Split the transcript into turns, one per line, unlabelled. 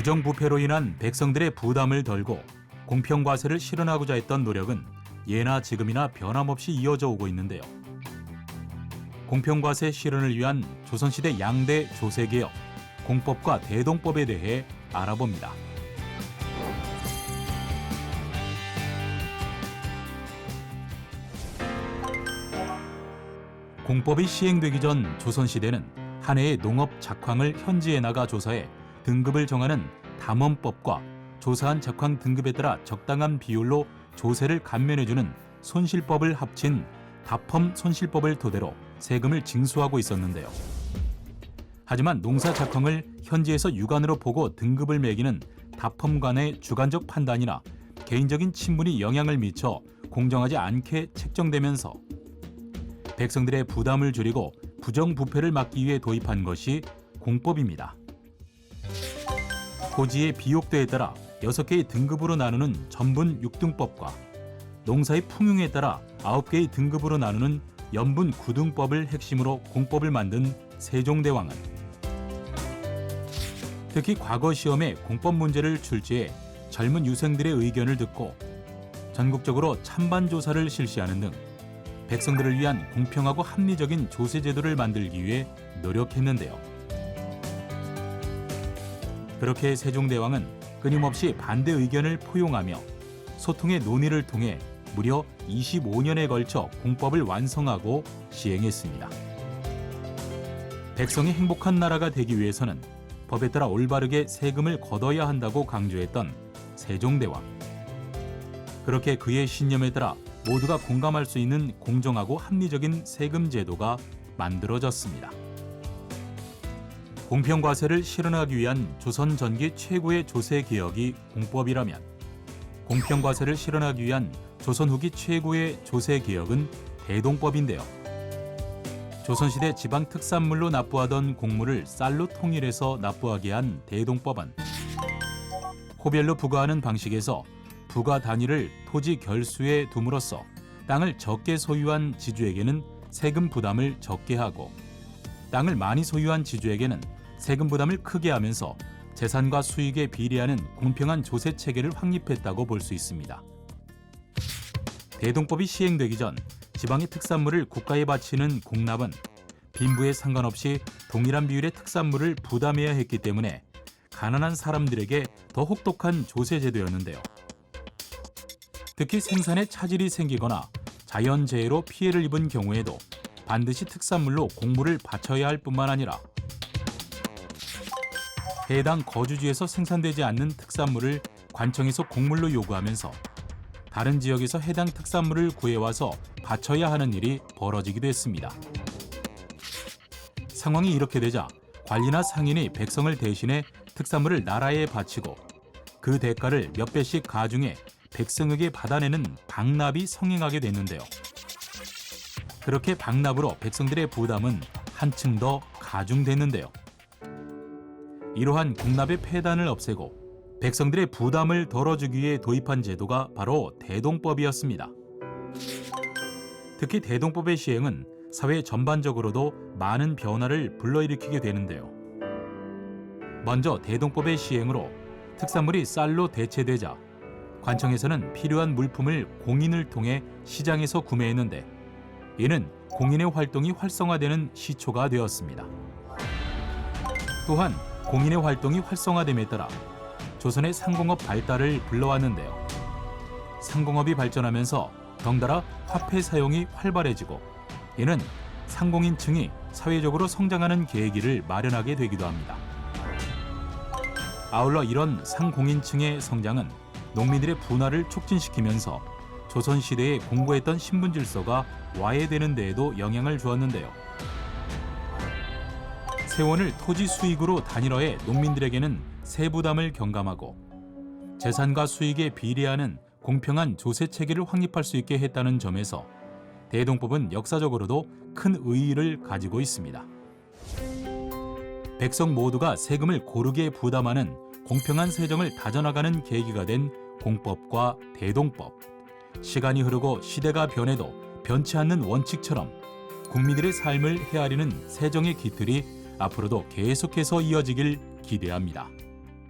부정부패로 인한 백성들의 부담을 덜고 공평과세를 실현하고자 했던 노력은 예나 지금이나 변함없이 이어져 오고 있는데요. 공평과세 실현을 위한 조선시대 양대 조세개혁, 공법과 대동법에 대해 알아봅니다. 공법이 시행되기 전 조선시대는 한 해의 농업 작황을 현지에 나가 조사해 등급을 정하는 담원법과 조사한 작황 등급에 따라 적당한 비율로 조세를 감면해주는 손실법을 합친 다펌 손실법을 토대로 세금을 징수하고 있었는데요. 하지만 농사 작황을 현지에서 육안으로 보고 등급을 매기는 다펌 간의 주관적 판단이나 개인적인 친분이 영향을 미쳐 공정하지 않게 책정되면서 백성들의 부담을 줄이고 부정부패를 막기 위해 도입한 것이 공법입니다. 고지의 비옥도에 따라 6개의 등급으로 나누는 전분 6등법과 농사의 풍흉에 따라 9개의 등급으로 나누는 연분 9등법을 핵심으로 공법을 만든 세종대왕은 특히 과거 시험에 공법 문제를 출제해 젊은 유생들의 의견을 듣고 전국적으로 찬반 조사를 실시하는 등 백성들을 위한 공평하고 합리적인 조세 제도를 만들기 위해 노력했는데요. 그렇게 세종대왕은 끊임없이 반대 의견을 포용하며 소통의 논의를 통해 무려 25년에 걸쳐 공법을 완성하고 시행했습니다. 백성이 행복한 나라가 되기 위해서는 법에 따라 올바르게 세금을 걷어야 한다고 강조했던 세종대왕. 그렇게 그의 신념에 따라 모두가 공감할 수 있는 공정하고 합리적인 세금 제도가 만들어졌습니다. 공평과세를 실현하기 위한 조선 전기 최고의 조세 개혁이 공법이라면 공평과세를 실현하기 위한 조선 후기 최고의 조세 개혁은 대동법인데요. 조선시대 지방 특산물로 납부하던 공물을 쌀로 통일해서 납부하게 한 대동법은 호별로 부과하는 방식에서 부과 단위를 토지 결수에 둠으로써 땅을 적게 소유한 지주에게는 세금 부담을 적게 하고 땅을 많이 소유한 지주에게는 세금 부담을 크게 하면서 재산과 수익에 비례하는 공평한 조세 체계를 확립했다고 볼 수 있습니다. 대동법이 시행되기 전 지방의 특산물을 국가에 바치는 공납은 빈부에 상관없이 동일한 비율의 특산물을 부담해야 했기 때문에 가난한 사람들에게 더 혹독한 조세 제도였는데요. 특히 생산에 차질이 생기거나 자연재해로 피해를 입은 경우에도 반드시 특산물로 공물을 바쳐야 할 뿐만 아니라 해당 거주지에서 생산되지 않는 특산물을 관청에서 공물로 요구하면서 다른 지역에서 해당 특산물을 구해와서 바쳐야 하는 일이 벌어지기도 했습니다. 상황이 이렇게 되자 관리나 상인이 백성을 대신해 특산물을 나라에 바치고 그 대가를 몇 배씩 가중해 백성에게 받아내는 방납이 성행하게 됐는데요. 그렇게 방납으로 백성들의 부담은 한층 더 가중됐는데요. 이러한 공납의 폐단을 없애고 백성들의 부담을 덜어주기 위해 도입한 제도가 바로 대동법이었습니다. 특히 대동법의 시행은 사회 전반적으로도 많은 변화를 불러일으키게 되는데요. 먼저 대동법의 시행으로 특산물이 쌀로 대체되자 관청에서는 필요한 물품을 공인을 통해 시장에서 구매했는데 이는 공인의 활동이 활성화되는 시초가 되었습니다. 또한 공인의 활동이 활성화됨에 따라 조선의 상공업 발달을 불러왔는데요. 상공업이 발전하면서 덩달아 화폐 사용이 활발해지고 이는 상공인층이 사회적으로 성장하는 계기를 마련하게 되기도 합니다. 아울러 이런 상공인층의 성장은 농민들의 분화를 촉진시키면서 조선시대에 공고했던 신분 질서가 와해되는 데에도 영향을 주었는데요. 세원을 토지 수익으로 단일화해 농민들에게는 세부담을 경감하고 재산과 수익에 비례하는 공평한 조세 체계를 확립할 수 있게 했다는 점에서 대동법은 역사적으로도 큰 의의를 가지고 있습니다. 백성 모두가 세금을 고르게 부담하는 공평한 세정을 다져나가는 계기가 된 공법과 대동법. 시간이 흐르고 시대가 변해도 변치 않는 원칙처럼 국민들의 삶을 헤아리는 세정의 깃틀이 앞으로도 계속해서 이어지길 기대합니다.